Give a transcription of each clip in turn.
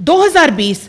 2020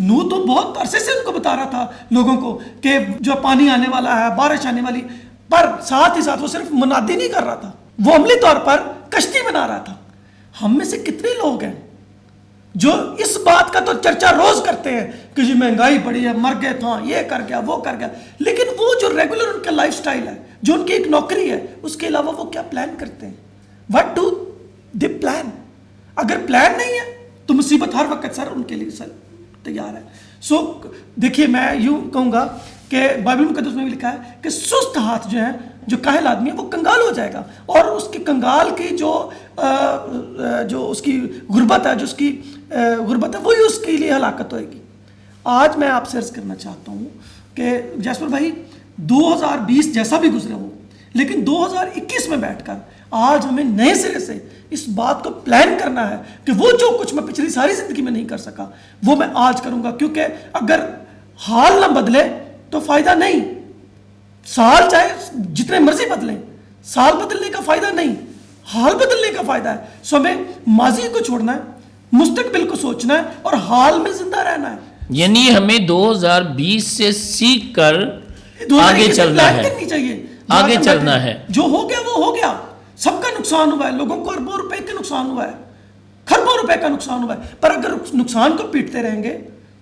نوح تو بہت عرصے سے ان کو بتا رہا تھا لوگوں کو کہ جو پانی آنے والا ہے، بارش آنے والی، پر ساتھ ہی ساتھ وہ صرف منادی نہیں کر رہا تھا، وہ عملی طور پر کشتی بنا رہا تھا. ہم میں سے کتنے لوگ ہیں جو اس بات کا تو چرچا روز کرتے ہیں کہ جی مہنگائی بڑی ہے، مر گئے تھا، یہ کر گیا، وہ کر گیا، لیکن وہ جو ریگولر ان کا لائف سٹائل ہے، جو ان کی ایک نوکری ہے، اس کے علاوہ وہ کیا پلان کرتے ہیں؟ What do they plan? اگر پلان نہیں ہے تو مصیبت ہر وقت سر ان کے لیے سر تیار ہے. سو دیکھیے میں یوں کہوں گا کہ بائبل مقدس میں بھی لکھا ہے کہ سست ہاتھ جو ہے، جو کاہل آدمی ہے وہ کنگال ہو جائے گا، اور اس کے کنگال کی جو اس کی غربت ہے، جو اس کی غربت ہے، وہی اس کے لیے ہلاکت ہوئے گی. آج میں آپ سے عرض کرنا چاہتا ہوں کہ جیسپر بھائی 2020 جیسا بھی گزرا ہو، لیکن 2021 میں بیٹھ کر آج ہمیں نئے سرے سے اس بات کو پلان کرنا ہے کہ وہ جو کچھ میں پچھلی ساری زندگی میں نہیں کر سکا وہ میں آج کروں گا. کیونکہ اگر حال نہ بدلے تو فائدہ نہیں. سال چاہے جتنے مرضی بدلیں، سال بدلنے کا فائدہ نہیں، حال بدلنے کا فائدہ ہے. سو ہمیں ماضی کو چھوڑنا ہے، مستقبل کو سوچنا ہے اور حال میں زندہ رہنا ہے. یعنی ہمیں 2020 سے سیکھ کر آگے چلنا ہے، کرنی چاہیے، آگے چلنا ہے. جو ہو گیا وہ ہو گیا. سب کا نقصان ہوا ہے، لوگوں کو اربوں روپے کا نقصان ہوا ہے، کھربوں روپے کا نقصان ہوا ہے، پر اگر نقصان کو پیٹتے رہیں گے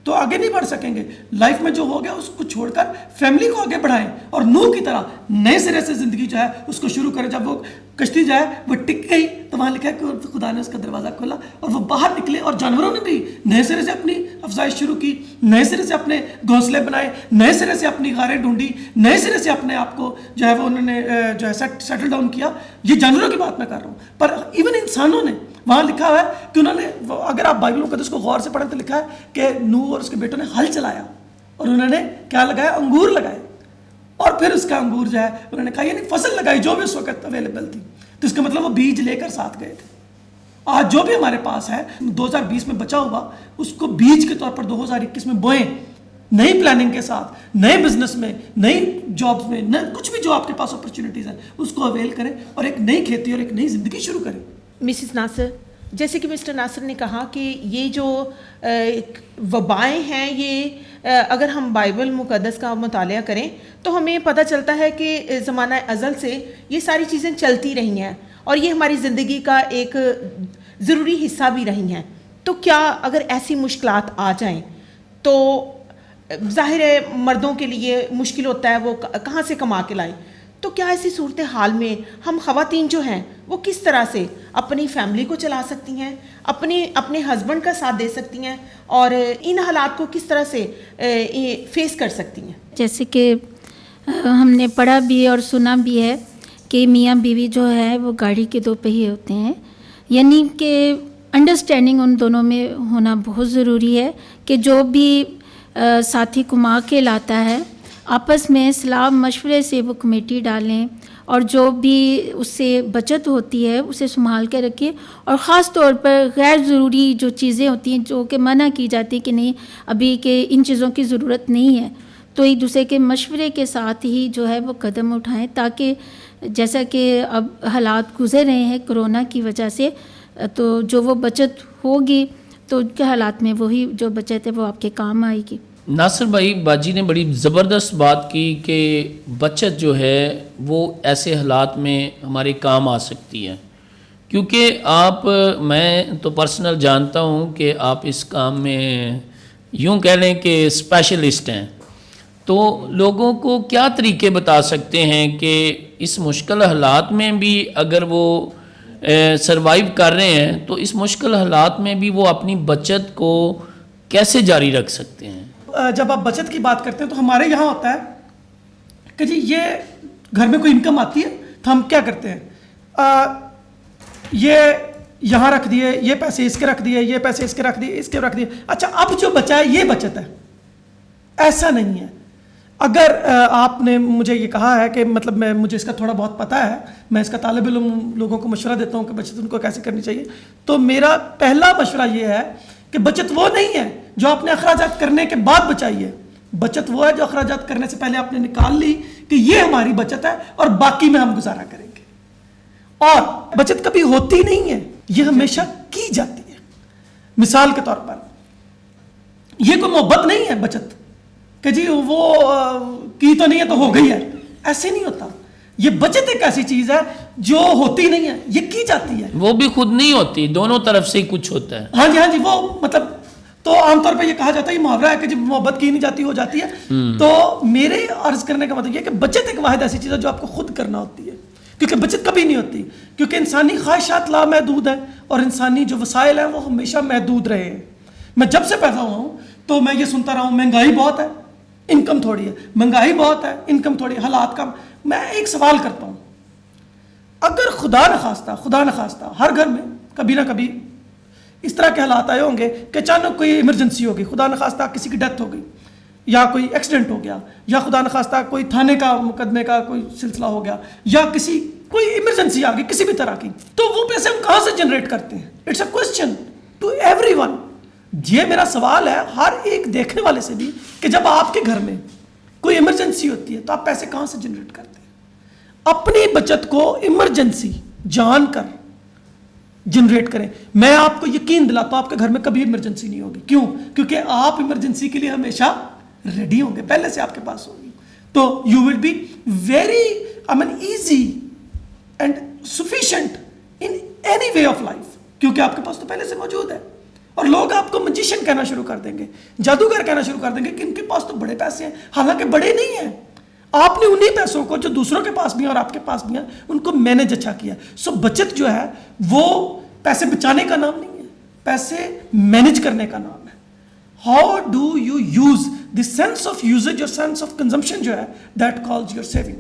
تو آگے نہیں بڑھ سکیں گے. لائف میں جو ہو گیا اس کو چھوڑ کر فیملی کو آگے بڑھائیں اور نوح کی طرح نئے سرے سے زندگی جو ہے اس کو شروع کریں. جب وہ کشتی جو ہے وہ ٹک گئی تو وہاں لکھا ہے کہ خدا نے اس کا دروازہ کھولا اور وہ باہر نکلے، اور جانوروں نے بھی نئے سرے سے اپنی افزائش شروع کی، نئے سرے سے اپنے گھونسلے بنائے، نئے سرے سے اپنی غاریں ڈھونڈی، نئے سرے سے اپنے آپ کو جو ہے وہ انہوں نے جو ہے سیٹل ڈاؤن کیا. یہ جانوروں کی بات میں کر رہا ہوں، پر ایون انسانوں نے وہاں لکھا ہوا ہے کہ انہوں نے، اگر آپ بائبل مقدس کو غور سے پڑھیں تو لکھا ہے کہ نوح اور اس کے بیٹوں نے ہل چلایا اور انہوں نے کیا لگایا؟ انگور لگائے، اور پھر اس کا انگور جو ہے انہوں نے کہا یعنی فصل لگائی جو بھی اس وقت اویلیبل تھی. تو اس کا مطلب وہ بیج لے کر ساتھ گئے تھے. آج جو بھی ہمارے پاس ہے 2020 میں بچا ہوا، اس کو بیج کے طور پر 2021 میں بوئیں، نئی پلاننگ کے ساتھ، نئے بزنس میں، نئی جابز میں، کچھ بھی جو آپ کے پاس اپرچونیٹیز ہیں اس کو اویل کریں اور ایک نئی کھیتی اور ایک نئی زندگی شروع کریں. مسز ناصر، جیسے کہ مسٹر ناصر نے کہا کہ یہ جو وبائیں ہیں، یہ اگر ہم بائبل مقدس کا مطالعہ کریں تو ہمیں پتہ چلتا ہے کہ زمانہ ازل سے یہ ساری چیزیں چلتی رہی ہیں اور یہ ہماری زندگی کا ایک ضروری حصہ بھی رہی ہیں. تو کیا اگر ایسی مشکلات آ جائیں تو ظاہر ہے مردوں کے لیے مشکل ہوتا ہے وہ کہاں سے کما کے لائیں، تو کیا ایسی صورتحال میں ہم خواتین جو ہیں وہ کس طرح سے اپنی فیملی کو چلا سکتی ہیں، اپنے ہسبینڈ کا ساتھ دے سکتی ہیں اور ان حالات کو کس طرح سے فیس کر سکتی ہیں؟ جیسے کہ ہم نے پڑھا بھی اور سنا بھی ہے کہ میاں بیوی جو ہے وہ گاڑی کے دو پہیے ہوتے ہیں، یعنی کہ انڈرسٹینڈنگ ان دونوں میں ہونا بہت ضروری ہے کہ جو بھی ساتھی کما کے لاتا ہے آپس میں صلاح مشورے سے وہ کمیٹی ڈالیں اور جو بھی اس سے بچت ہوتی ہے اسے سنبھال کے رکھیں، اور خاص طور پر غیر ضروری جو چیزیں ہوتی ہیں جو کہ منع کی جاتی ہیں کہ نہیں ابھی کہ ان چیزوں کی ضرورت نہیں ہے، تو ایک دوسرے کے مشورے کے ساتھ ہی جو ہے وہ قدم اٹھائیں، تاکہ جیسا کہ اب حالات گزر رہے ہیں کرونا کی وجہ سے، تو جو وہ بچت ہوگی تو ان کے حالات میں وہی جو بچت ہے وہ آپ کے کام آئے گی. ناصر بھائی، باجی نے بڑی زبردست بات کی کہ بچت جو ہے وہ ایسے حالات میں ہمارے کام آ سکتی ہے، کیونکہ میں تو پرسنل جانتا ہوں کہ آپ اس کام میں یوں کہہ لیں کہ اسپیشلسٹ ہیں. تو لوگوں کو کیا طریقے بتا سکتے ہیں کہ اس مشکل حالات میں بھی اگر وہ سروائیو کر رہے ہیں تو اس مشکل حالات میں بھی وہ اپنی بچت کو کیسے جاری رکھ سکتے ہیں؟ جب آپ بچت کی بات کرتے ہیں تو ہمارے یہاں ہوتا ہے کہ جی یہ گھر میں کوئی انکم آتی ہے تو ہم کیا کرتے ہیں، یہ یہاں رکھ دیے، یہ پیسے اس کے رکھ دیے، یہ پیسے اس کے رکھ دیے، اس کے رکھ دیے، اچھا اب جو بچا ہے یہ بچت ہے. ایسا نہیں ہے. اگر آپ نے مجھے یہ کہا ہے کہ مطلب مجھے اس کا تھوڑا بہت پتہ ہے، میں اس کا طالب علم لوگوں کو مشورہ دیتا ہوں کہ بچت ان کو کیسے کرنی چاہیے، تو میرا پہلا مشورہ یہ ہے کہ بچت وہ نہیں ہے جو آپ نے اخراجات کرنے کے بعد بچائی ہے. بچت وہ ہے جو اخراجات کرنے سے پہلے آپ نے نکال لی کہ یہ ہماری بچت ہے اور باقی میں ہم گزارا کریں گے. اور بچت کبھی ہوتی نہیں ہے، یہ ہمیشہ کی جاتی ہے. مثال کے طور پر یہ کوئی محبت نہیں ہے بچت کہ جی وہ کی تو نہیں ہے تو ہو گئی ہے، ایسے نہیں ہوتا. یہ بچت ایک ایسی چیز ہے جو ہوتی نہیں ہے، یہ کی جاتی ہے. وہ بھی خود نہیں ہوتی، دونوں طرف سے ہی کچھ ہوتا ہے. ہاں جی وہ مطلب تو عام طور پہ یہ کہا جاتا ہے، یہ محاورہ ہے کہ جب محبت کی نہیں جاتی ہو جاتی ہے. تو میرے عرض کرنے کا مطلب یہ کہ بچت ایک واحد ایسی چیز ہے جو آپ کو خود کرنا ہوتی ہے، کیونکہ بچت کبھی نہیں ہوتی، کیونکہ انسانی خواہشات لامحدود ہیں اور انسانی جو وسائل ہیں وہ ہمیشہ محدود رہے ہیں. میں جب سے پیدا ہوا ہوں تو میں یہ سنتا رہا ہوں مہنگائی بہت ہے، انکم تھوڑی ہے، مہنگائی بہت ہے، انکم تھوڑی ہے، حالات کم. میں ایک سوال کرتا ہوں، اگر خدا نخواستہ ہر گھر میں کبھی نہ کبھی اس طرح کے حالات آئے ہوں گے کہ اچانک کوئی ایمرجنسی ہوگی، خدا نخواستہ کسی کی ڈیتھ ہو گئی یا کوئی ایکسیڈنٹ ہو گیا یا خدا نخواستہ کوئی تھانے کا مقدمے کا کوئی سلسلہ ہو گیا یا کوئی ایمرجنسی آ گئی کسی بھی طرح کی، تو وہ پیسے ہم کہاں سے جنریٹ کرتے ہیں؟ It's a question to everyone. یہ میرا سوال ہے ہر ایک دیکھنے والے سے بھی کہ جب آپ کے گھر میں کوئی ایمرجنسی ہوتی ہے تو آپ پیسے کہاں سے جنریٹ کرتے ہیں؟ اپنی بچت کو ایمرجنسی جان کر جنریٹ کریں. میں آپ کو یقین دلاتا ہوں آپ کے گھر میں کبھی ایمرجنسی نہیں ہوگی. کیوں؟ کیونکہ آپ ایمرجنسی کے لیے ہمیشہ ریڈی ہوں گے، پہلے سے آپ کے پاس ہوگی. تو you will be very easy and sufficient in any way of life, کیونکہ آپ کے پاس تو پہلے سے موجود ہے. اور لوگ آپ کو میجیشین کہنا شروع کر دیں گے، جادوگر کہنا شروع کر دیں گے کہ ان کے پاس تو بڑے پیسے ہیں، حالانکہ بڑے نہیں ہیں. آپ نے انہی پیسوں کو جو دوسروں کے پاس بھی ہیں اور آپ کے پاس بھی ہیں ان کو مینج اچھا کیا. سو بچت جو ہے وہ پیسے بچانے کا نام نہیں ہے، پیسے مینج کرنے کا نام ہے. How do you use the sense of usage اور سینس آف کنزمپشن جو ہے دیٹ کالز یور سیونگ.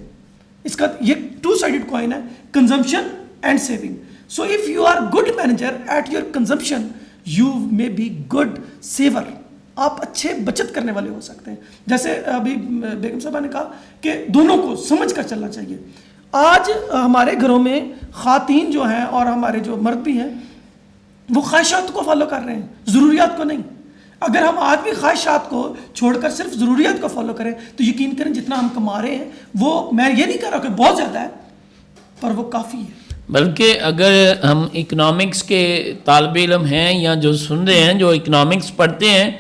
اس کا یہ ٹو سائڈڈ کوائن ہے، consumption and saving. So if you are good manager at your consumption you may be good saver. آپ اچھے بچت کرنے والے ہو سکتے ہیں. جیسے ابھی بیگم صاحبہ نے کہا کہ دونوں کو سمجھ کر چلنا چاہیے. آج ہمارے گھروں میں خواتین جو ہیں اور ہمارے جو مرد بھی ہیں وہ خواہشات کو فالو کر رہے ہیں، ضروریات کو نہیں. اگر ہم آج بھی خواہشات کو چھوڑ کر صرف ضروریات کو فالو کریں تو یقین کریں جتنا ہم کما رہے ہیں وہ، میں یہ نہیں کہہ رہا کہ بہت زیادہ ہے، پر وہ کافی ہے. بلکہ اگر ہم اکنامکس کے طالب علم ہیں یا جو سن رہے ہیں جو اکنامکس پڑھتے ہیں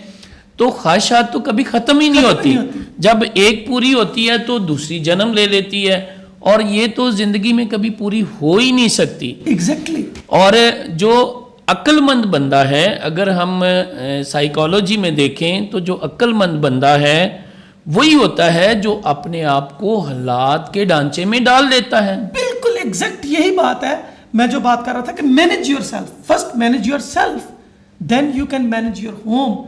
تو خواہشات تو کبھی ختم ہی نہیں ہوتی. جب ایک پوری ہوتی ہے تو دوسری جنم لے لیتی ہے اور یہ تو زندگی میں کبھی پوری ہو ہی نہیں سکتی. ایگزیکٹلی. اور جو عقل مند بندہ ہے، اگر ہم سائیکالوجی میں دیکھیں تو جو عقل مند بندہ ہے وہی ہوتا ہے جو اپنے آپ کو حالات کے ڈھانچے میں ڈال دیتا ہے. بالکل ایگزیکٹ یہی بات ہے. میں جو بات کر رہا تھا کہ manage yourself, first manage yourself, then you can manage your home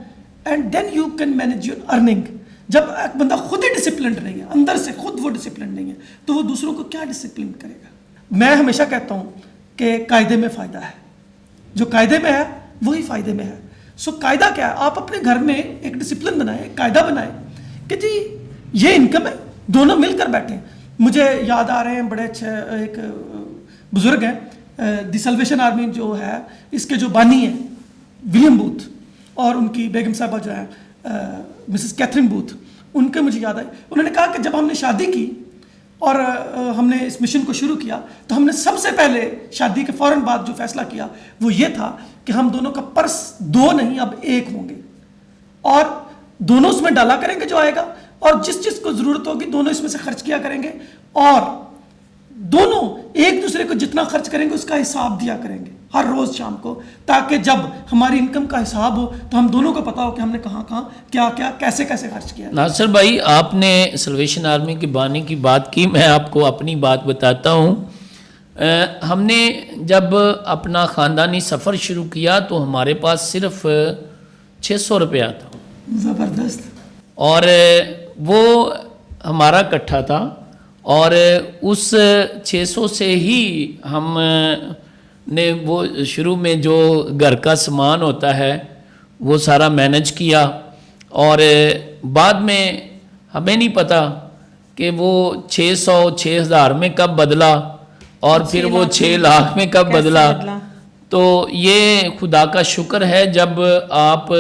and then you can manage your earning. جب ایک بندہ خود ہی ڈسپلنڈ نہیں ہے، اندر سے خود وہ ڈسپلنڈ نہیں ہے تو وہ دوسروں کو کیا ڈسپلن کرے گا؟ میں ہمیشہ کہتا ہوں کہ قاعدے میں فائدہ ہے، جو قاعدے میں ہے وہی فائدے میں ہے. سو قاعدہ کیا ہے؟ آپ اپنے گھر میں ایک ڈسپلن بنائیں، ایک قاعدہ بنائیں کہ جی یہ انکم ہے، دونوں مل کر بیٹھیں. مجھے یاد آ رہے ہیں بڑے اچھے ایک بزرگ ہیں، دی سلویشن آرمی جو ہے اس کے جو بانی ہیں ولیم بوتھ، اور ان کی بیگم صاحبہ جو ہے مسز کیتھرین بوتھ، ان کے مجھے یاد آئی. انہوں نے کہا کہ جب ہم نے شادی کی اور ہم نے اس مشن کو شروع کیا تو ہم نے سب سے پہلے شادی کے فوراً بعد جو فیصلہ کیا وہ یہ تھا کہ ہم دونوں کا پرس دو نہیں اب ایک ہوں گے، اور دونوں اس میں ڈالا کریں گے جو آئے گا، اور جس چیز کو ضرورت ہوگی دونوں اس میں سے خرچ کیا کریں گے، اور دونوں ایک دوسرے کو جتنا خرچ کریں گے اس کا حساب دیا کریں گے ہر روز شام کو، تاکہ جب ہماری انکم کا حساب ہو تو ہم دونوں کو پتا ہو کہ ہم نے کہاں کہاں کیا کیا کیسے کیسے خرچ کیا. ناصر بھائی، آپ نے سلویشن آرمی کے بانی کی بات کی، میں آپ کو اپنی بات بتاتا ہوں. ہم نے جب اپنا خاندانی سفر شروع کیا تو ہمارے پاس صرف 600 روپیہ تھا. زبردست. اور وہ ہمارا کٹھا تھا، اور اس 600 سے ہی ہم نے وہ شروع میں جو گھر کا سامان ہوتا ہے وہ سارا مینج کیا، اور بعد میں ہمیں نہیں پتہ کہ وہ 600 میں کب بدلا اور پھر وہ 6 لاکھ میں کب بدلا. تو یہ خدا کا شکر ہے جب آپ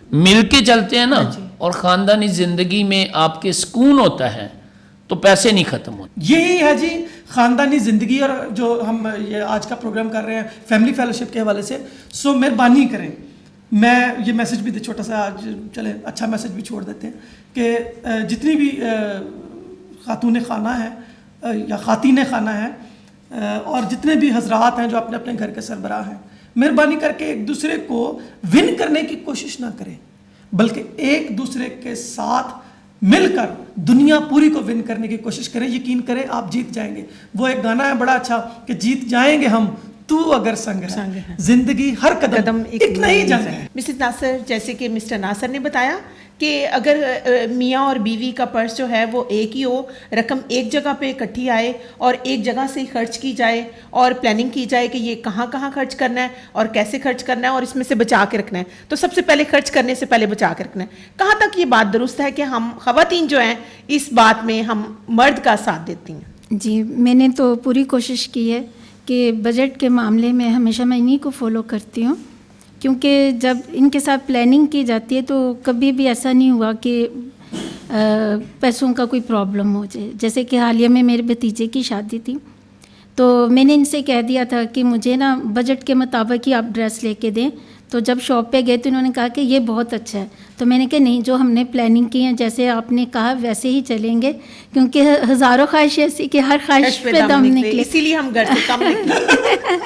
مل کے چلتے ہیں نا اور خاندانی زندگی میں آپ کے سکون ہوتا ہے تو پیسے نہیں ختم ہوتے. یہی ہے جی خاندانی زندگی. اور جو ہم یہ آج کا پروگرام کر رہے ہیں فیملی فیلوشپ کے حوالے سے، سو مہربانی کریں میں یہ میسج بھی چھوٹا سا آج چلے اچھا میسج بھی چھوڑ دیتے ہیں کہ جتنی بھی خاتون خانہ ہیں یا خواتین خانہ ہیں اور جتنے بھی حضرات ہیں جو اپنے اپنے گھر کے سربراہ ہیں، مہربانی کر کے ایک دوسرے کو ون کرنے کی کوشش نہ کریں، بلکہ ایک دوسرے کے ساتھ مل کر دنیا پوری کو ون کرنے کی کوشش کریں. یقین کریں آپ جیت جائیں گے. وہ ایک گانا ہے بڑا اچھا کہ جیت جائیں گے ہم تو اگر سنگ ہے. زندگی ہر قدم ایک نئی جنگ ہے. مسز ناصر، جیسے کہ مسٹر ناصر نے بتایا کہ اگر میاں اور بیوی کا پرس جو ہے وہ ایک ہی ہو، رقم ایک جگہ پہ اکٹھی آئے اور ایک جگہ سے خرچ کی جائے اور پلاننگ کی جائے کہ یہ کہاں کہاں خرچ کرنا ہے اور کیسے خرچ کرنا ہے اور اس میں سے بچا کے رکھنا ہے، تو سب سے پہلے خرچ کرنے سے پہلے بچا کے رکھنا ہے. کہاں تک یہ بات درست ہے کہ ہم خواتین جو ہیں اس بات میں ہم مرد کا ساتھ دیتی ہیں؟ جی، میں نے تو پوری کوشش کی ہے کہ بجٹ کے معاملے میں ہمیشہ میں انہی کو فالو کرتی ہوں، کیونکہ جب ان کے ساتھ پلاننگ کی جاتی ہے تو کبھی بھی ایسا نہیں ہوا کہ پیسوں کا کوئی پرابلم ہو جائے. جیسے کہ حالیہ میں میرے بھتیجے کی شادی تھی تو میں نے ان سے کہہ دیا تھا کہ مجھے نا بجٹ کے مطابق ہی آپ ڈریس لے کے دیں. تو جب شاپ پہ گئے تو انہوں نے کہا کہ یہ بہت اچھا ہے. تو میں نے کہا نہیں، جو ہم نے پلاننگ کی ہے جیسے آپ نے کہا ویسے ہی چلیں گے، کیونکہ ہزاروں خواہش ایسی کہ ہر خواہش پہ دم نکلے، اسی لیے ہم گھر سے کم نکلے.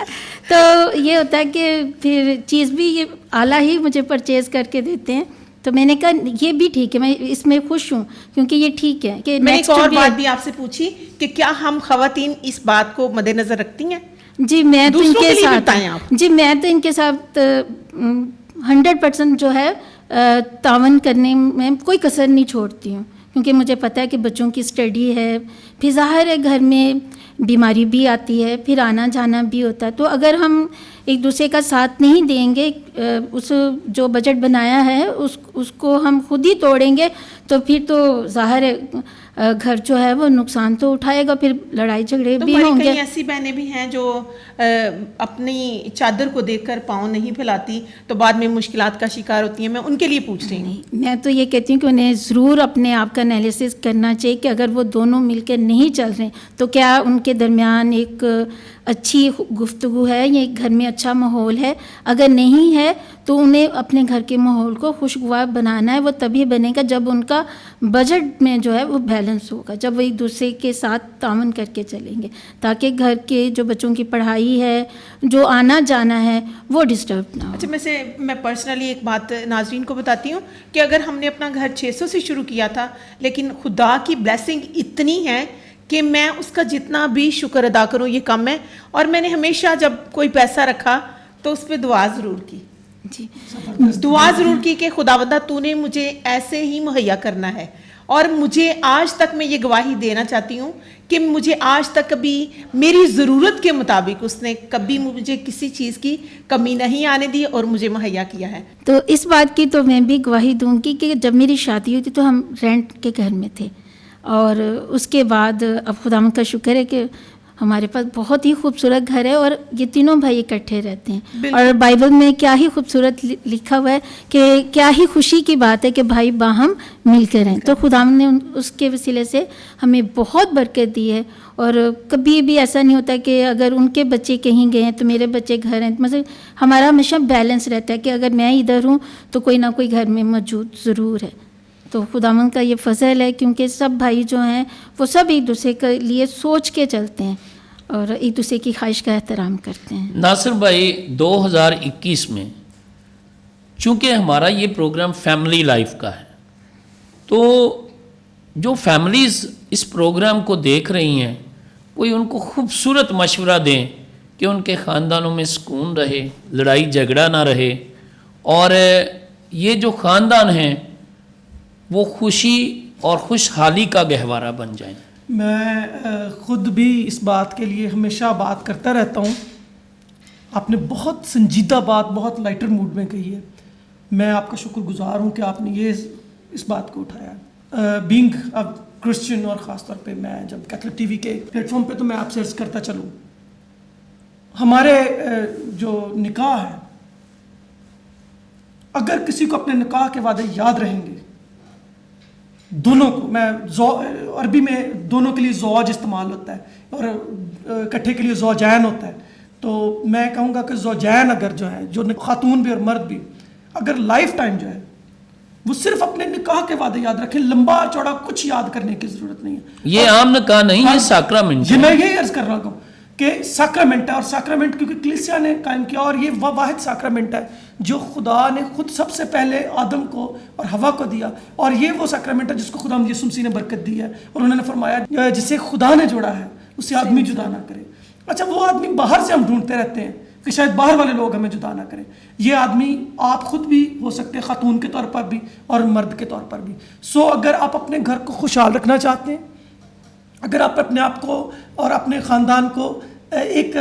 تو یہ ہوتا ہے کہ پھر چیز بھی یہ اعلیٰ ہی مجھے پرچیز کر کے دیتے ہیں. تو میں نے کہا یہ بھی ٹھیک ہے، میں اس میں خوش ہوں کیونکہ یہ ٹھیک ہے. کہ میں ایک اور بات بھی آپ سے پوچھی کہ کیا ہم خواتین اس بات کو مد نظر رکھتی ہیں؟ جی میں تو ان کے ساتھ، جی میں تو ان کے ساتھ 100% جو ہے تعاون کرنے میں کوئی کسر نہیں چھوڑتی ہوں، کیونکہ مجھے پتہ ہے کہ بچوں کی اسٹڈی ہے، پھر ظاہر ہے گھر میں بیماری بھی آتی ہے، پھر آنا جانا بھی ہوتا ہے. تو اگر ہم ایک دوسرے کا ساتھ نہیں دیں گے، اس جو بجٹ بنایا ہے اس کو ہم خود ہی توڑیں گے تو پھر تو ظاہر ہے گھر جو ہے وہ نقصان تو اٹھائے گا، پھر لڑائی جھگڑے بھی ہوں گے. کئی ایسی بہنیں بھی ہیں جو اپنی چادر کو دیکھ کر پاؤں نہیں پھیلاتی تو بعد میں مشکلات کا شکار ہوتی ہیں. میں ان کے لیے پوچھ رہی ہوں. میں تو یہ کہتی ہوں کہ انہیں ضرور اپنے آپ کا انالیسس کرنا چاہیے کہ اگر وہ دونوں مل کے نہیں چل رہے تو کیا ان کے درمیان ایک اچھی گفتگو ہے یا ایک گھر میں اچھا ماحول ہے. اگر نہیں ہے تو انہیں اپنے گھر کے ماحول کو خوشگوار بنانا ہے. وہ تبھی بنے گا جب ان کا بجٹ میں جو ہے وہ بیلنس ہوگا، جب وہ ایک دوسرے کے ساتھ تعاون کر کے چلیں گے، تاکہ گھر کے جو بچوں کی پڑھائی ہے، جو آنا جانا ہے، وہ ڈسٹرب نہ ہو. اچھا، میں پرسنلی ایک بات ناظرین کو بتاتی ہوں کہ اگر ہم نے اپنا گھر 600 سے شروع کیا تھا، لیکن خدا کی بلیسنگ اتنی ہے کہ میں اس کا جتنا بھی شکر ادا کروں یہ کم ہے. اور میں نے ہمیشہ جب کوئی پیسہ رکھا تو اس پہ دعا ضرور کی. جی، دعا ضرور کی کہ خداوندہ تو نے مجھے ایسے ہی مہیا کرنا ہے. اور مجھے آج تک میں یہ گواہی دینا چاہتی ہوں کہ مجھے آج تک کبھی میری ضرورت کے مطابق اس نے کبھی مجھے کسی چیز کی کمی نہیں آنے دی اور مجھے مہیا کیا ہے. تو اس بات کی تو میں بھی گواہی دوں گی کہ جب میری شادی ہوئی تھی تو ہم رینٹ کے گھر میں تھے، اور اس کے بعد اب خداوند کا شکر ہے کہ ہمارے پاس بہت ہی خوبصورت گھر ہے اور یہ تینوں بھائی اکٹھے رہتے ہیں. اور بائبل میں کیا ہی خوبصورت لکھا ہوا ہے کہ کیا ہی خوشی کی بات ہے کہ بھائی باہم مل کے رہیں. تو خداوند نے اس کے وسیلے سے ہمیں بہت برکت دی ہے. اور کبھی بھی ایسا نہیں ہوتا کہ اگر ان کے بچے کہیں گئے ہیں تو میرے بچے گھر ہیں. مطلب ہمارا ہمیشہ بیلنس رہتا ہے کہ اگر میں ادھر ہوں تو کوئی نہ کوئی گھر میں موجود ضرور ہے. تو خداوند کا یہ فضل ہے کیونکہ سب بھائی جو ہیں وہ سب ایک دوسرے کے لیے سوچ کے چلتے ہیں اور ایک دوسرے کی خواہش کا احترام کرتے ہیں. ناصر بھائی، 2021 میں چونکہ ہمارا یہ پروگرام فیملی لائف کا ہے، تو جو فیملیز اس پروگرام کو دیکھ رہی ہیں کوئی ان کو خوبصورت مشورہ دیں کہ ان کے خاندانوں میں سکون رہے، لڑائی جھگڑا نہ رہے، اور یہ جو خاندان ہیں وہ خوشی اور خوشحالی کا گہوارہ بن جائیں. میں خود بھی اس بات کے لیے ہمیشہ بات کرتا رہتا ہوں. آپ نے بہت سنجیدہ بات بہت لائٹر موڈ میں کہی ہے. میں آپ کا شکر گزار ہوں کہ آپ نے یہ اس بات کو اٹھایا. بینگ اب کرسچن، اور خاص طور پہ میں جب کیتھولک ٹی وی کے پلیٹ فارم پہ، تو میں آپ سے عرض کرتا چلوں، ہمارے جو نکاح ہے، اگر کسی کو اپنے نکاح کے وعدے یاد رہیں گے، دونوں کو، میں عربی میں دونوں کے لیے زوج استعمال ہوتا ہے اور اکٹھے کے لیے زوجین ہوتا ہے، تو میں کہوں گا کہ زوجین اگر جو ہیں، جو خاتون بھی اور مرد بھی، اگر لائف ٹائم جو ہے وہ صرف اپنے نکاح کے وعدے یاد رکھیں, لمبا چوڑا کچھ یاد کرنے کی ضرورت نہیں ہے. یہ عام نکاح نہیں ہے, ساکرامنٹ. یہ میں یہی عرض کر رہا ہوں کہ ساکرامنٹ ہے, اور ساکرامنٹ کیونکہ کلیسیا نے قائم کیا, اور یہ واحد ساکرامنٹ ہے جو خدا نے خود سب سے پہلے آدم کو اور حوا کو دیا, اور یہ وہ ساکرامنٹ ہے جس کو خدا یسوع مسیح نے برکت دی ہے, اور انہوں نے فرمایا جسے خدا نے جوڑا ہے اسے آدمی جدا نہ کرے. اچھا, وہ آدمی باہر سے ہم ڈھونڈتے رہتے ہیں کہ شاید باہر والے لوگ ہمیں جدا نہ کریں. یہ آدمی آپ خود بھی ہو سکتے ہیں, خاتون کے طور پر بھی اور مرد کے طور پر بھی. سو اگر آپ اپنے گھر کو خوشحال رکھنا چاہتے ہیں, اگر آپ اپنے آپ کو اور اپنے خاندان کو ایک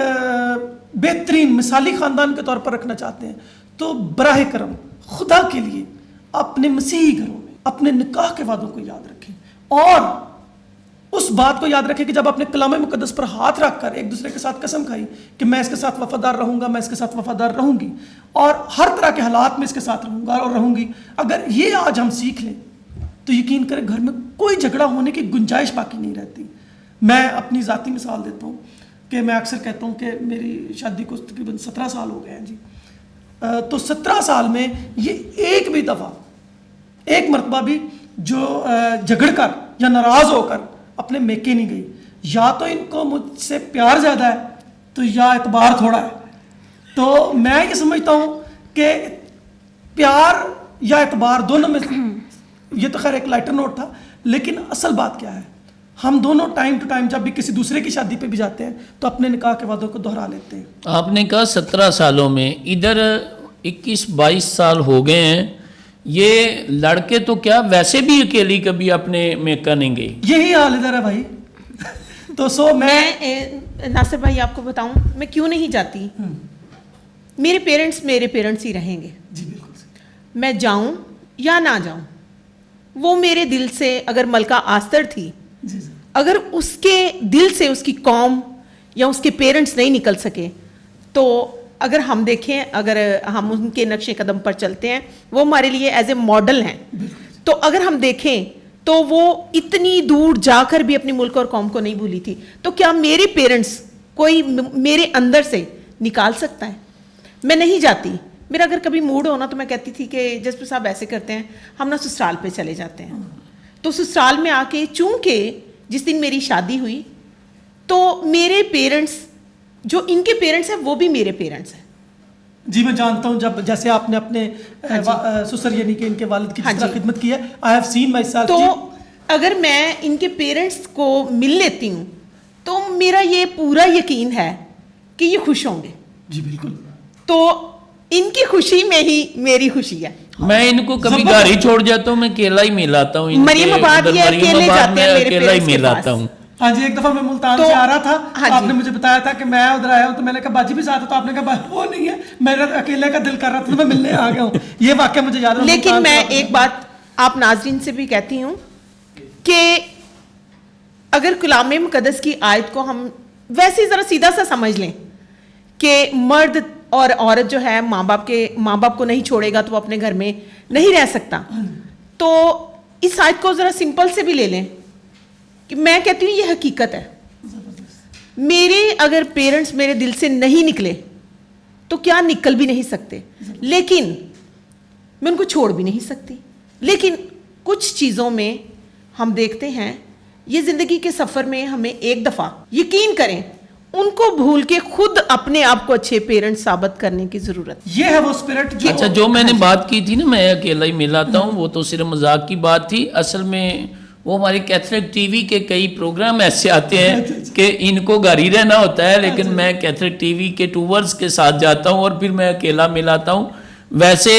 بہترین مثالی خاندان کے طور پر رکھنا چاہتے ہیں, تو براہ کرم خدا کے لیے اپنے مسیحی گھروں میں اپنے نکاح کے وعدوں کو یاد رکھیں, اور اس بات کو یاد رکھیں کہ جب اپنے کلام مقدس پر ہاتھ رکھ کر ایک دوسرے کے ساتھ قسم کھائی کہ میں اس کے ساتھ وفادار رہوں گا, میں اس کے ساتھ وفادار رہوں گی, اور ہر طرح کے حالات میں اس کے ساتھ رہوں گا اور رہوں گی, اگر یہ آج ہم سیکھ لیں تو یقین کریں گھر میں کوئی جھگڑا ہونے کی گنجائش باقی نہیں رہتی. میں اپنی ذاتی مثال دیتا ہوں کہ میں اکثر کہتا ہوں کہ میری شادی کو تقریباً 17 سال ہو گئے ہیں جی, تو 17 سال میں یہ ایک بھی دفعہ, ایک مرتبہ بھی جو جھگڑ کر یا ناراض ہو کر اپنے میکے نہیں گئی. یا تو ان کو مجھ سے پیار زیادہ ہے تو یا اعتبار تھوڑا ہے. تو میں یہ سمجھتا ہوں کہ پیار یا اعتبار دونوں میں, یہ تو خیر ایک لائٹر نوٹ تھا, لیکن اصل بات کیا ہے, ہم دونوں ٹائم ٹو ٹائم جب بھی کسی دوسرے کی شادی پہ بھی جاتے ہیں تو اپنے نکاح کے وعدوں کو دہرا لیتے ہیں. آپ نے کہا 17 سالوں میں, ادھر 21-22 سال ہو گئے ہیں. یہ لڑکے تو کیا ویسے بھی اکیلی کبھی اپنے میکہ نہیں گئی. یہی حال ادھر ہے بھائی. تو سو میں ناصر بھائی آپ کو بتاؤں میں کیوں نہیں جاتی. میرے پیرنٹس ہی رہیں گے. جی بالکل, میں جاؤں یا نہ جاؤں, وہ میرے دل سے اگر ملکہ آستر تھی, اگر اس کے دل سے اس کی قوم یا اس کے پیرنٹس نہیں نکل سکے, تو اگر ہم دیکھیں, اگر ہم ان کے نقش قدم پر چلتے ہیں, وہ ہمارے لیے ایز اے ماڈل ہیں. تو اگر ہم دیکھیں تو وہ اتنی دور جا کر بھی اپنی ملک اور قوم کو نہیں بھولی تھی, تو کیا میرے پیرنٹس کوئی میرے اندر سے نکال سکتا ہے؟ میں نہیں جاتی. میرا اگر کبھی موڈ ہونا تو میں کہتی تھی کہ جسپر صاحب ایسے کرتے ہیں, ہم نا سسرال پہ چلے جاتے ہیں. تو سسرال میں آ کے, چونکہ جس دن میری شادی ہوئی تو میرے پیرنٹس, جو ان کے پیرنٹس ہیں وہ بھی میرے پیرنٹس ہیں. جی میں جانتا ہوں, جب جیسے آپ نے اپنے سسر یعنی کہ ان کے والد کی جس طرح خدمت کی ہے, I have seen my self. تو اگر میں ان کے پیرنٹس کو مل لیتی ہوں تو میرا یہ پورا یقین ہے کہ یہ خوش ہوں گے. جی بالکل. تو ان کی خوشی میں ہی میری خوشی ہے. میں ان کو کبھی گھر ہی چھوڑ جاتا ہوں, میں اکیلا ہی مل آتا ہوں. مریم آباد یہ اکیلے جاتے ہیں میرے پیرنٹس کے پاس. ہاں جی, ایک دفعہ میں ملتان سے آ رہا تھا, آپ نے مجھے بتایا تھا کہ میں ادھر آیا ہوں, تو میں نے کہا باجی بھی ساتھ ہے, تو آپ نے کہا وہ نہیں ہے, میرا اکیلے کا دل کر رہا تھا تو میں ملنے آ گیا ہوں. یہ واقعہ مجھے یاد ہے. لیکن میں ایک بات آپ ناظرین سے بھی کہتی ہوں کہ اگر کلام مقدس کی آیت کو ہم ویسے ذرا سیدھا سا سمجھ لیں کہ مرد اور عورت جو ہے ماں باپ کو نہیں چھوڑے گا تو وہ اپنے گھر میں نہیں رہ سکتا, تو اس آیت کو ذرا سمپل سے بھی لے لیں کہ میں کہتی ہوں یہ حقیقت ہے. میرے اگر پیرنٹس میرے دل سے نہیں نکلے تو کیا نکل بھی نہیں سکتے, لیکن میں ان کو چھوڑ بھی نہیں سکتی. لیکن کچھ چیزوں میں ہم دیکھتے ہیں یہ زندگی کے سفر میں ہمیں ایک دفعہ یقین کریں ان کو بھول کے خود اپنے آپ کو اچھے پیرنٹ ثابت کرنے کی ضرورت. یہ ہے وہ اسپرٹ جو اچھا جو میں نے بات کی تھی نا, میں اکیلا ہی مل آتا ہوں, وہ تو صرف مذاق کی بات تھی. اصل میں وہ ہماری کیتھولک ٹی وی کے کئی پروگرام ایسے آتے ہیں کہ ان کو گھر ہی رہنا ہوتا ہے, لیکن میں کیتھولک ٹی وی کے ٹورز کے ساتھ جاتا ہوں اور پھر میں اکیلا مل آتا ہوں. ویسے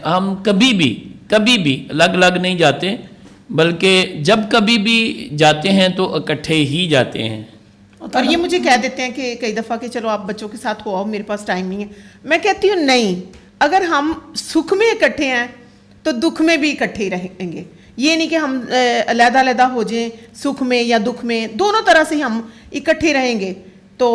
ہم کبھی بھی الگ الگ نہیں جاتے, بلکہ جب کبھی بھی جاتے ہیں تو اکٹھے ہی جاتے ہیں. اور یہ مجھے کہہ دیتے ہیں کہ کئی دفعہ کہ چلو آپ بچوں کے ساتھ ہو آؤ, میرے پاس ٹائم نہیں ہے. میں کہتی ہوں نہیں, اگر ہم سکھ میں اکٹھے ہیں تو دکھ میں بھی اکٹھے ہی رہیں گے. یہ نہیں کہ ہم علیحدہ ہو جائیں, سکھ میں یا دکھ میں, دونوں طرح سے ہم اکٹھے رہیں گے. تو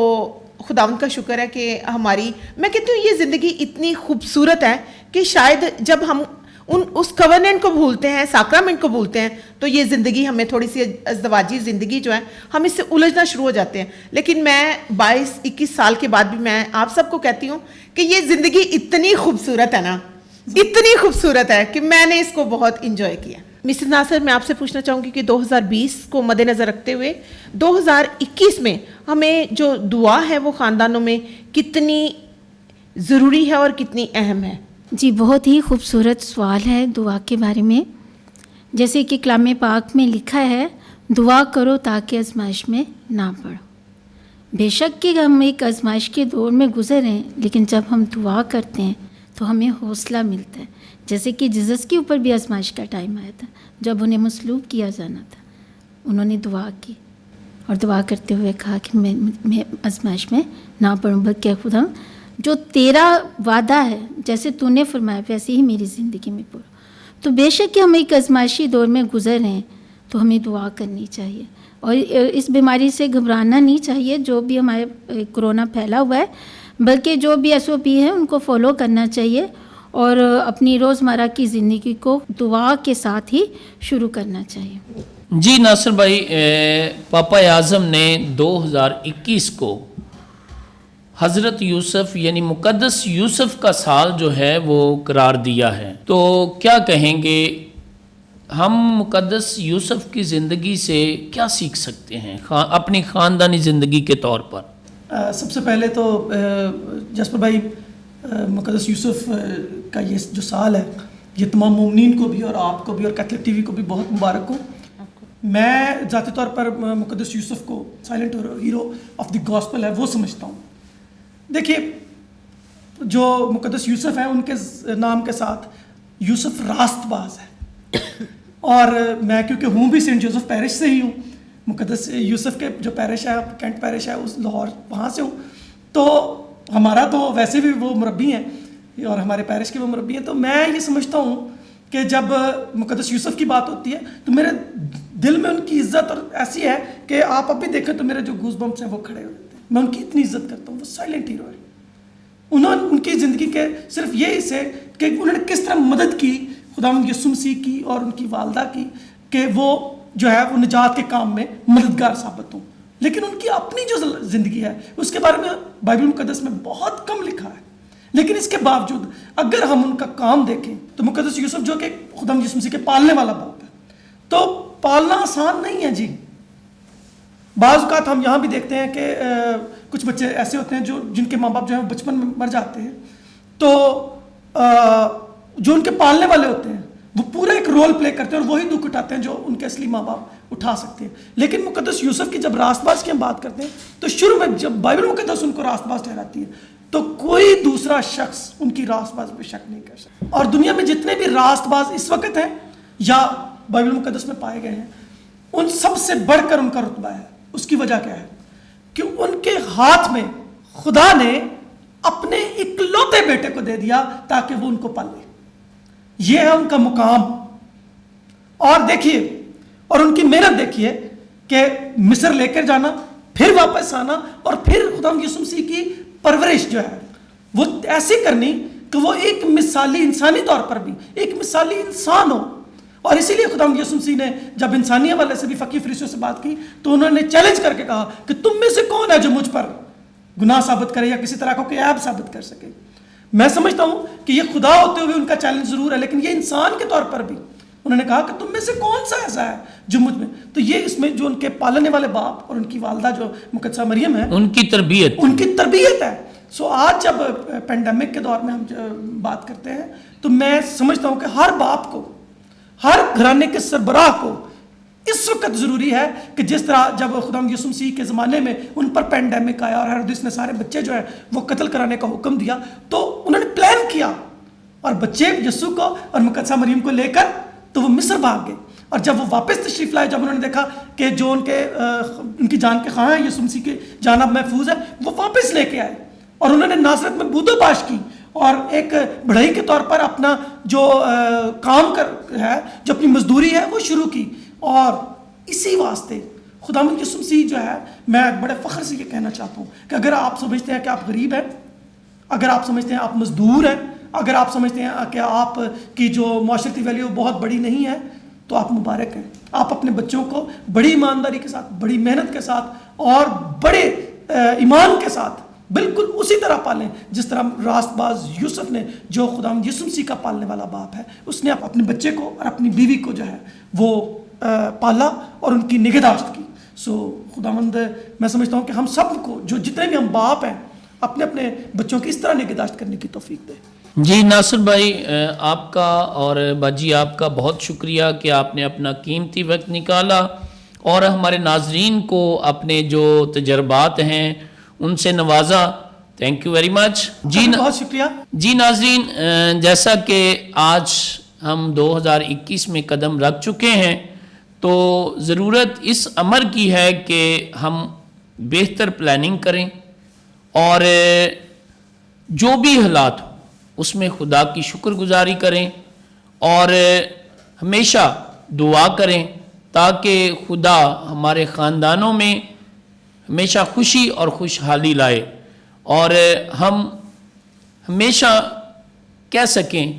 خداوند کا شکر ہے کہ میں کہتی ہوں یہ زندگی اتنی خوبصورت ہے کہ شاید جب ہم اس کووننٹ کو بھولتے ہیں, ساکرامنٹ کو بھولتے ہیں, تو یہ زندگی ہمیں تھوڑی سی ازدواجی زندگی جو ہے ہم اس سے الجھنا شروع ہو جاتے ہیں. لیکن میں 22-21 سال کے بعد بھی میں آپ سب کو کہتی ہوں کہ یہ زندگی اتنی خوبصورت ہے نا اتنی خوبصورت ہے کہ میں نے اس کو بہت انجوائے کیا. مسز ناصر, میں آپ سے پوچھنا چاہوں گی کہ 2020 کو مد نظر رکھتے ہوئے 2021 میں ہمیں جو دعا ہے وہ خاندانوں میں کتنی ضروری ہے اور کتنی اہم ہے؟ جی بہت ہی خوبصورت سوال ہے دعا کے بارے میں. جیسے کہ کلام پاک میں لکھا ہے, دعا کرو تاکہ آزمائش میں نہ پڑو. بے شک کہ ہم ایک آزمائش کے دور میں گزر ہیں, لیکن جب ہم دعا کرتے ہیں تو ہمیں حوصلہ ملتا ہے. جیسے کہ جیسس کے اوپر بھی آزمائش کا ٹائم آیا تھا جب انہیں مصلوب کیا جانا تھا, انہوں نے دعا کی اور دعا کرتے ہوئے کہا کہ میں آزمائش میں نہ پڑوں, بلکہ خدا جو تیرا وعدہ ہے جیسے تو نے فرمایا ویسے ہی میری زندگی میں پڑھو. تو بے شک کہ ہم ایک آزمائشی دور میں گزر رہے ہیں تو ہمیں دعا کرنی چاہیے اور اس بیماری سے گھبرانا نہیں چاہیے. جو بھی ہمارے کرونا پھیلا ہوا ہے, بلکہ جو بھی SOP ہے ان کو فالو کرنا چاہیے اور اپنی روزمرہ کی زندگی کو دعا کے ساتھ ہی شروع کرنا چاہیے. جی ناصر بھائی, پاپا اعظم نے 2021 کو حضرت یوسف یعنی مقدس یوسف کا سال جو ہے وہ قرار دیا ہے, تو کیا کہیں گے ہم مقدس یوسف کی زندگی سے کیا سیکھ سکتے ہیں اپنی خاندانی زندگی کے طور پر؟ سب سے پہلے تو جسپر بھائی, مقدس یوسف کا یہ جو سال ہے یہ تمام مومنین کو بھی اور آپ کو بھی اور کیتھلک ٹی وی کو بھی بہت مبارک ہو. میں ذاتی طور پر مقدس یوسف کو silent hero of the gospel ہے وہ سمجھتا ہوں. دیکھیے, جو مقدس یوسف ہیں ان کے نام کے ساتھ یوسف راست باز ہے, اور میں کیونکہ ہوں بھی سینٹ جوزف پیرش سے ہی ہوں, مقدس یوسف کے جو پیرش ہے کینٹ پیرش ہے اس لاہور وہاں سے ہوں, تو ہمارا تو ویسے بھی وہ مربی ہیں اور ہمارے پیرش کے وہ مربی ہیں. تو میں یہ سمجھتا ہوں کہ جب مقدس یوسف کی بات ہوتی ہے تو میرے دل میں ان کی عزت اور ایسی ہے کہ آپ اب بھی دیکھیں تو میرے جو گوز بمپس ہیں وہ کھڑے ہو جاتے ہیں. میں ان کی اتنی عزت کرتا ہوں, وہ سائلنٹ ہیرو ہے. ان کی زندگی کے صرف یہ حصے کہ انہوں نے کس طرح مدد کی خداوند یسوع مسیح کی اور ان کی والدہ کی کہ وہ جو ہے وہ نجات کے کام میں مددگار ثابت ہوں. لیکن ان کی اپنی جو زندگی ہے اس کے بارے میں بائبل مقدس میں بہت کم لکھا ہے. لیکن اس کے باوجود اگر ہم ان کا کام دیکھیں تو مقدس یوسف جو کہ خداوند یسوع مسیح کے پالنے والا باپ ہے, تو پالنا آسان نہیں ہے جی. بعض اوقات ہم یہاں بھی دیکھتے ہیں کہ کچھ بچے ایسے ہوتے ہیں جن کے ماں باپ جو ہیں بچپن میں مر جاتے ہیں, تو جو ان کے پالنے والے ہوتے ہیں وہ پورا ایک رول پلے کرتے ہیں اور وہی دکھ اٹھاتے ہیں جو ان کے اصلی ماں باپ اٹھا سکتے ہیں. لیکن مقدس یوسف کی جب راست باز کی ہم بات کرتے ہیں تو شروع میں جب بائبل مقدس ان کو راست باز ٹھہراتی ہے تو کوئی دوسرا شخص ان کی راست باز پہ شک نہیں کر سکتا. اور دنیا میں جتنے بھی راست باز اس وقت ہیں یا بائبل مقدس میں پائے گئے ہیں, ان سب سے بڑھ کر ان کا رتبہ ہے. اس کی وجہ کیا ہے کہ ان کے ہاتھ میں خدا نے اپنے اکلوتے بیٹے کو دے دیا تاکہ وہ ان کو پالے. یہ ہے ان کا مقام. اور دیکھیے, اور ان کی محنت دیکھیے کہ مصر لے کر جانا, پھر واپس آنا, اور پھر خداوند یسوع مسیح کی پرورش جو ہے وہ ایسی کرنی کہ وہ ایک مثالی انسانی طور پر بھی ایک مثالی انسان ہو. اور اسی لیے خداوند یسوع مسیح نے جب انسانی والے سے بھی فقیر فریسیوں سے بات کی تو انہوں نے چیلنج کر کے کہا کہ تم میں سے کون ہے جو مجھ پر گناہ ثابت کرے یا کسی طرح کو کوئی عیب ثابت کر سکے. میں سمجھتا ہوں کہ یہ خدا ہوتے ہوئے ان کا چیلنج ضرور ہے, لیکن یہ انسان کے طور پر بھی انہوں نے کہا کہ تم میں سے کون سا ایسا ہے جو مجھ میں. تو یہ اس میں جو ان کے پالنے والے باپ اور ان کی والدہ جو مقدسہ مریم ہے ان کی تربیت ہے. سو آج جب پینڈیمک کے دور میں ہم بات کرتے ہیں تو میں سمجھتا ہوں کہ ہر باپ کو, ہر گھرانے کے سربراہ کو اس وقت ضروری ہے کہ جس طرح جب خداوند یسوع مسیح کے زمانے میں ان پر پینڈیمک آیا اور ہیرودس نے سارے بچے جو ہے وہ قتل کرانے کا حکم دیا, تو انہوں نے پلان کیا اور بچے یسوع کو اور مقدسہ مریم کو لے کر تو وہ مصر بھاگ گئے. اور جب وہ واپس تشریف لائے, جب انہوں نے دیکھا کہ جو ان کی جان کے خواہاں ہیں یسوع مسیح کی جان اب محفوظ ہے, وہ واپس لے کے آئے اور انہوں نے ناصرت میں بود و باش کی اور ایک بڑھئی کے طور پر اپنا جو کام ہے, جو اپنی مزدوری ہے وہ شروع کی. اور اسی واسطے خداوند یسوع مسیح جو ہے, میں بڑے فخر سے یہ کہنا چاہتا ہوں کہ اگر آپ سمجھتے ہیں کہ آپ غریب ہیں, اگر آپ سمجھتے ہیں آپ مزدور ہیں, اگر آپ سمجھتے ہیں کہ آپ کی جو معاشرتی ویلیو بہت بڑی نہیں ہے, تو آپ مبارک ہیں. آپ اپنے بچوں کو بڑی ایمانداری کے ساتھ, بڑی محنت کے ساتھ اور بڑے ایمان کے ساتھ بالکل اسی طرح پالیں جس طرح راست باز یوسف نے جو خداوند یسوع مسیح کا پالنے والا باپ ہے، اس نے اپنے بچے کو اور اپنی بیوی کو جو ہے وہ پالا اور ان کی نگہداشت کی. سو خداوند میں سمجھتا ہوں کہ ہم سب کو جو جتنے بھی ہم باپ ہیں اپنے اپنے بچوں کی اس طرح نگہداشت کرنے کی توفیق دے. جی ناصر بھائی، آپ کا اور باجی آپ کا بہت شکریہ کہ آپ نے اپنا قیمتی وقت نکالا اور ہمارے ناظرین کو اپنے جو تجربات ہیں ان سے نوازا. Thank you very much. بہت شکریہ. جی ناظرین، جیسا کہ آج ہم 2021 میں قدم رکھ چکے ہیں تو ضرورت اس امر کی ہے کہ ہم بہتر پلاننگ کریں اور جو بھی حالات ہوں اس میں خدا کی شکر گزاری کریں اور ہمیشہ دعا کریں تاکہ خدا ہمارے خاندانوں میں ہمیشہ خوشی اور خوشحالی لائے اور ہم ہمیشہ کہہ سکیں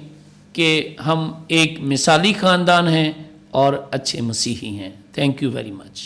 کہ ہم ایک مثالی خاندان ہیں اور اچھے مسیحی ہیں. Thank you very much.